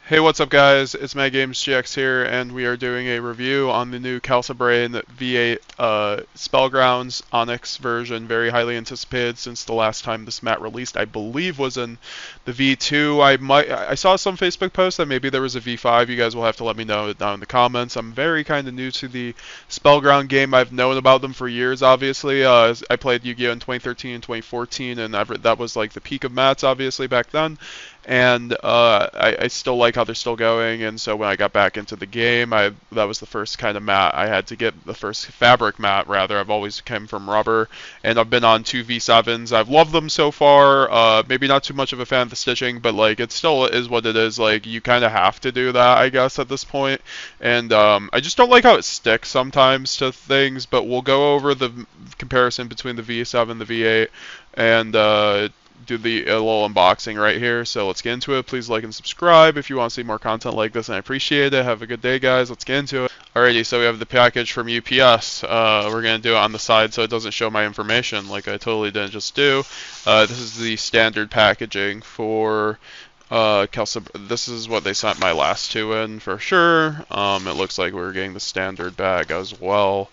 Hey, what's up, guys? It's MadGamesGX here, and we are doing a review on the new Khalsa Brain V8 Spellgrounds ONYX version. Very highly anticipated since the last time this mat released, I believe, was in the V2. I saw some Facebook posts that maybe there was a V5. You guys will have to let me know down in the comments. I'm very kind of new to the Spellground game. I've known about them for years, obviously. I played Yu-Gi-Oh! In 2013 and 2014, and that was like the peak of mats, obviously, back then. And I still like how they're still going. And so when I got back into the game, that was the first kind of mat I had to get, the first fabric mat rather. I've always come from rubber, and I've been on two V7s. I've loved them so far. Maybe not too much of a fan of the stitching, but like it still is what it is. Like you kind of have to do that, I guess, at this point. And I just don't like how it sticks sometimes to things. But we'll go over the comparison between the V7, the V8, and do the little unboxing right here. So let's get into it. Please like and subscribe if you want to see more content like this, and I appreciate it. Have a good day, guys. Let's get into it. Alrighty, so we have the package from UPS. We're going to do it on the side so it doesn't show my information like I totally didn't just do. This is the standard packaging for Khalsa. This is what they sent my last two in for sure. It looks like we're getting the standard bag as well,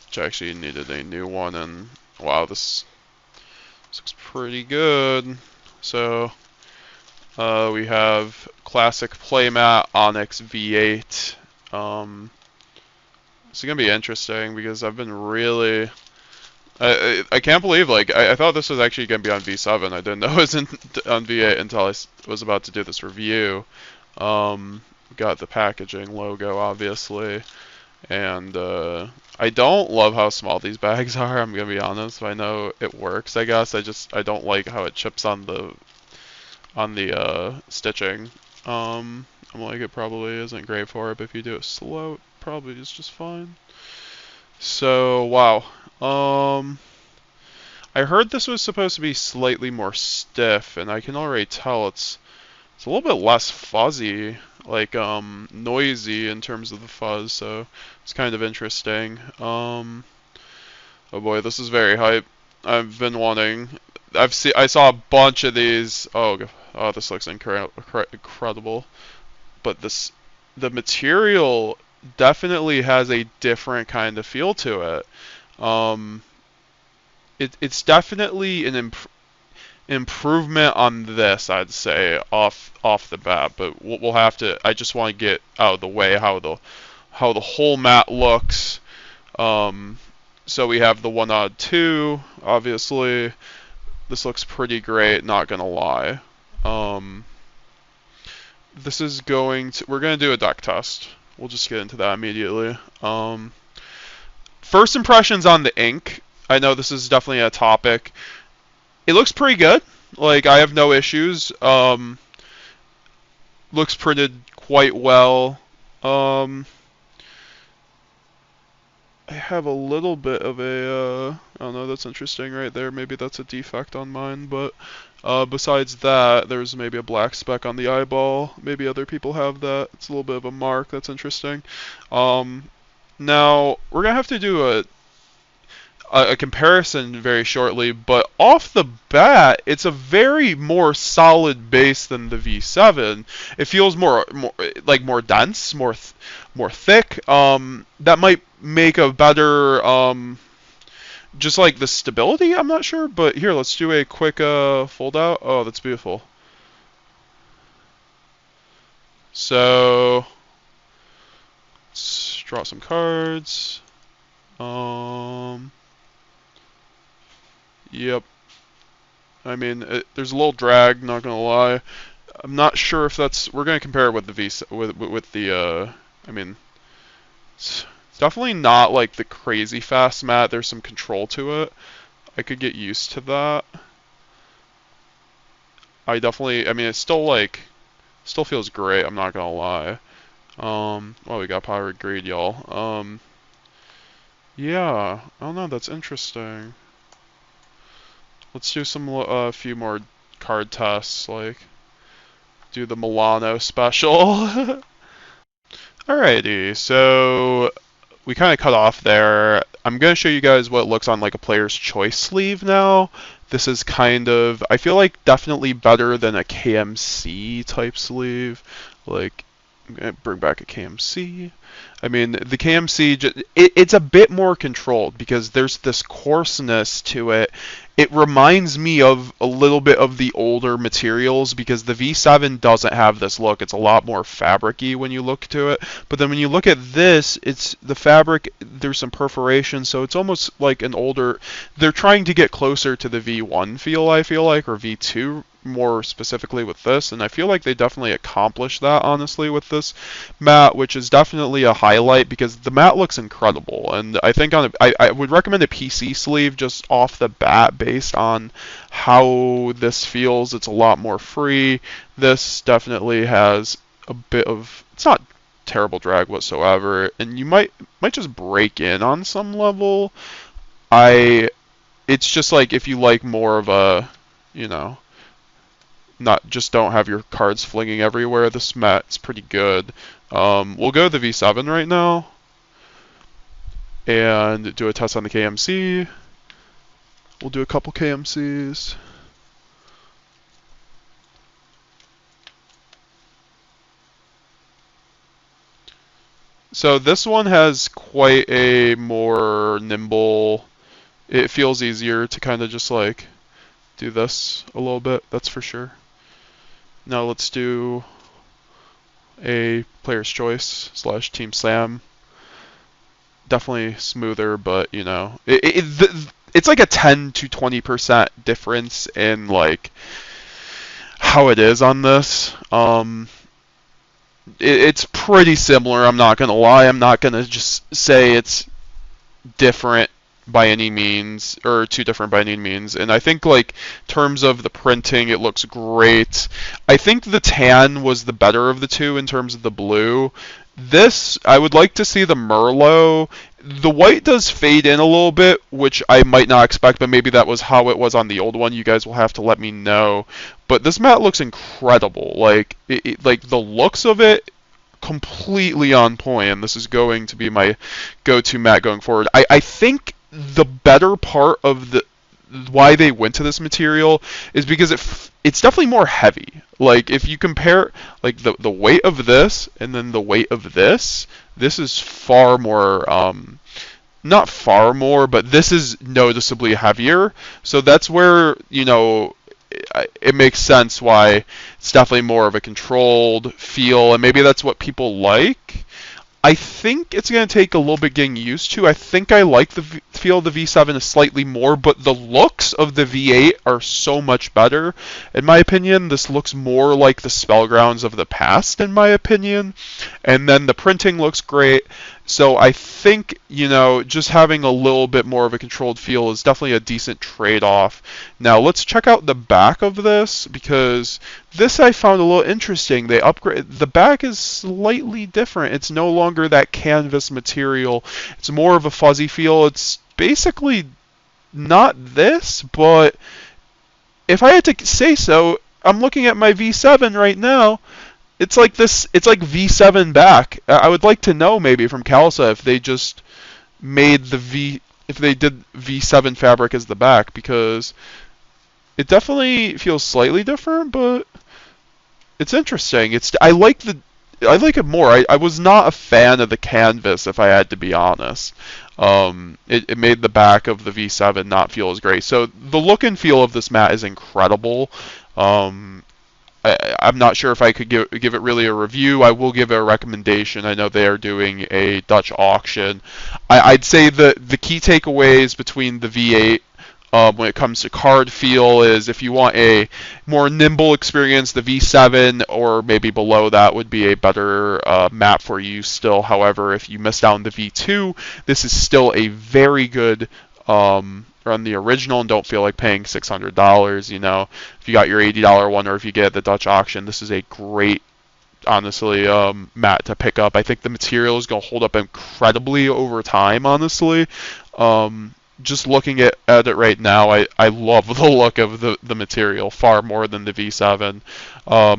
which I actually needed a new one, and wow, this looks pretty good. So we have classic Playmat ONYX V8. It's gonna be interesting because I've been really. I can't believe I thought this was actually gonna be on V7. I didn't know it was on V8 until I was about to do this review. Got the packaging logo obviously, and I don't love how small these bags are. I'm gonna be honest. I know it works, I guess. I don't like how it chips on the stitching. I'm like it probably isn't great for it, but if you do it slow, it probably is just fine. So wow. I heard this was supposed to be slightly more stiff, and I can already tell it's a little bit less fuzzy, like noisy in terms of the fuzz, so it's kind of interesting. Oh boy, this is very hype. I've been wanting. I saw a bunch of these. Oh, this looks incredible. But the material definitely has a different kind of feel to it. Um, it's definitely an improvement on this, I'd say, off the bat. But we'll have to. I just want to get out of the way how the whole mat looks. So we have the 1/2, obviously. This looks pretty great, not gonna lie. This is we're gonna do a deck test. We'll just get into that immediately. First impressions on the ink. I know this is definitely a topic. It looks pretty good. Like I have no issues. Looks printed quite well. I have a little bit of a, I don't know, that's interesting right there. Maybe that's a defect on mine, but besides that, there's maybe a black speck on the eyeball. Maybe other people have that. It's a little bit of a mark. That's interesting. Now, we're going to have to do a comparison very shortly, but off the bat, it's a very more solid base than the V7. It feels more dense, more thick. That might make a better just like the stability. I'm not sure, but here, let's do a quick fold out. Oh, that's beautiful. So let's draw some cards. Yep. I mean, there's a little drag, not gonna lie. I'm not sure if that's. We're gonna compare it with the with the. I mean, it's definitely not like the crazy fast mat. There's some control to it. I could get used to that. I definitely. I mean, it's still feels great. I'm not gonna lie. Well, we got Powered Greed, y'all. Yeah. I don't know. That's interesting. Let's do a few more card tests, like do the Milano special. Alrighty, so we kind of cut off there. I'm going to show you guys what looks on like a player's choice sleeve now. This is kind of, I feel like definitely better than a KMC type sleeve. Like, I'm gonna bring back a KMC. I mean, the KMC, it's a bit more controlled because there's this coarseness to it. It reminds me of a little bit of the older materials because the V7 doesn't have this look. It's a lot more fabric-y when you look to it. But then when you look at this, it's the fabric, there's some perforation, so it's almost like an older... They're trying to get closer to the V1 feel, I feel like, or V2 more specifically with this, and I feel like they definitely accomplished that, honestly, with this mat, which is definitely a highlight because the mat looks incredible, and I think I would recommend a PC sleeve just off the bat based on how this feels. It's a lot more free. This definitely has a bit of, it's not terrible drag whatsoever, and you might just break in on some level. It's just like if you like more of a, you know, not just don't have your cards flinging everywhere. This mat's pretty good. We'll go to the V7 right now and do a test on the KMC. We'll do a couple KMCs. So this one has quite a more nimble, it feels easier to kind of just like do this a little bit, that's for sure. Now let's do a player's choice / team slam. Definitely smoother, but you know, it's like a 10 to 20% difference in like how it is on this. It's pretty similar. I'm not gonna lie. I'm not gonna just say it's different by any means, or too different by any means. And I think like terms of the printing, it looks great. I think the tan was the better of the two in terms of the blue. This, I would like to see the Merlot. The white does fade in a little bit, which I might not expect, but maybe that was how it was on the old one. You guys will have to let me know. But this mat looks incredible. Like, like the looks of it, completely on point, and this is going to be my go-to mat going forward. I think the better part of the why they went to this material is because it's definitely more heavy. Like if you compare like the weight of this and then the weight of this is far more not far more, but this is noticeably heavier. So that's where, you know, it makes sense why it's definitely more of a controlled feel, and maybe that's what people like. I think it's going to take a little bit getting used to. I think I like the feel of the V7 slightly more, but the looks of the V8 are so much better. In my opinion, this looks more like the Spellgrounds of the past, in my opinion. And then the printing looks great. So I think, you know, just having a little bit more of a controlled feel is definitely a decent trade-off. Now let's check out the back of this, because this I found a little interesting. They upgrade, the back is slightly different. It's no longer that canvas material. It's more of a fuzzy feel. It's basically not this, but if I had to say so, I'm looking at my V7 right now. It's like this. It's like V7 back. I would like to know maybe from Khalsa if they just made if they did V7 fabric as the back, because it definitely feels slightly different, but it's interesting. I like it more. I was not a fan of the canvas, if I had to be honest. It made the back of the V7 not feel as great. So the look and feel of this mat is incredible. I'm not sure if I could give it really a review. I will give it a recommendation. I know they are doing a Dutch auction. I'd say the key takeaways between the V8 when it comes to card feel is, if you want a more nimble experience, the V7 or maybe below that would be a better map for you still. However, if you missed out on the V2, this is still a very good run the original and don't feel like paying $600. You know, if you got your $80 one, or if you get the Dutch auction, this is a great, honestly, mat to pick up. I think the material is going to hold up incredibly over time, honestly. Just looking at it right now, I love the look of the material far more than the V7.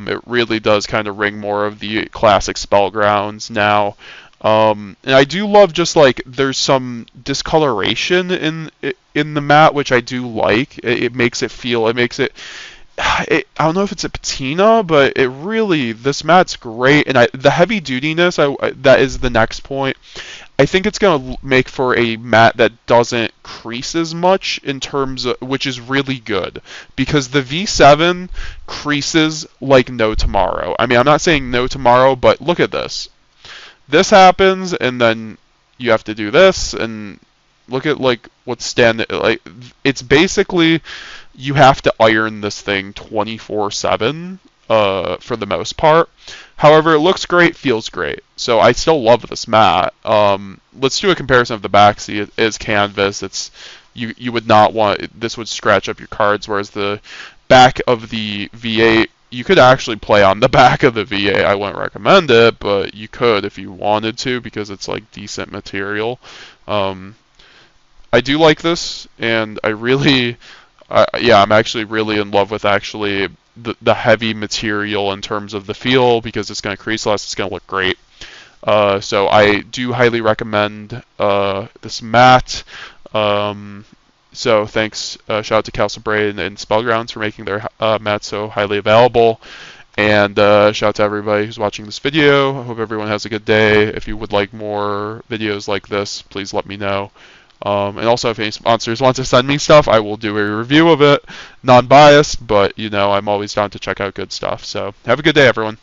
It really does kind of ring more of the classic Spellgrounds now. And I do love just like there's some discoloration in the mat, which I do like. It makes it feel, I don't know if it's a patina, but this mat's great, and the heavy dutiness, that is the next point. I think it's going to make for a mat that doesn't crease as much in terms of, which is really good, because the V7 creases like no tomorrow. I mean, I'm not saying no tomorrow, but look at this. This happens, and then you have to do this, and look at like what's standing. Like, it's basically you have to iron this thing 24/7 for the most part. However, it looks great, feels great. So I still love this mat. Let's do a comparison of the back. See, it is canvas. It's you would not want this would scratch up your cards, whereas the back of the V8 you could actually play on the back of the V8. I wouldn't recommend it, but you could if you wanted to because it's like decent material. Um, I do like this, and yeah, I'm actually really in love with actually the heavy material in terms of the feel because it's going to crease less, it's going to look great. So I do highly recommend this mat. So thanks, shout out to Khalsa Brain and Spellgrounds for making their mat so highly available. And shout out to everybody who's watching this video. I hope everyone has a good day. If you would like more videos like this, please let me know. And also, if any sponsors want to send me stuff, I will do a review of it, non-biased, but I'm always down to check out good stuff. So have a good day, everyone.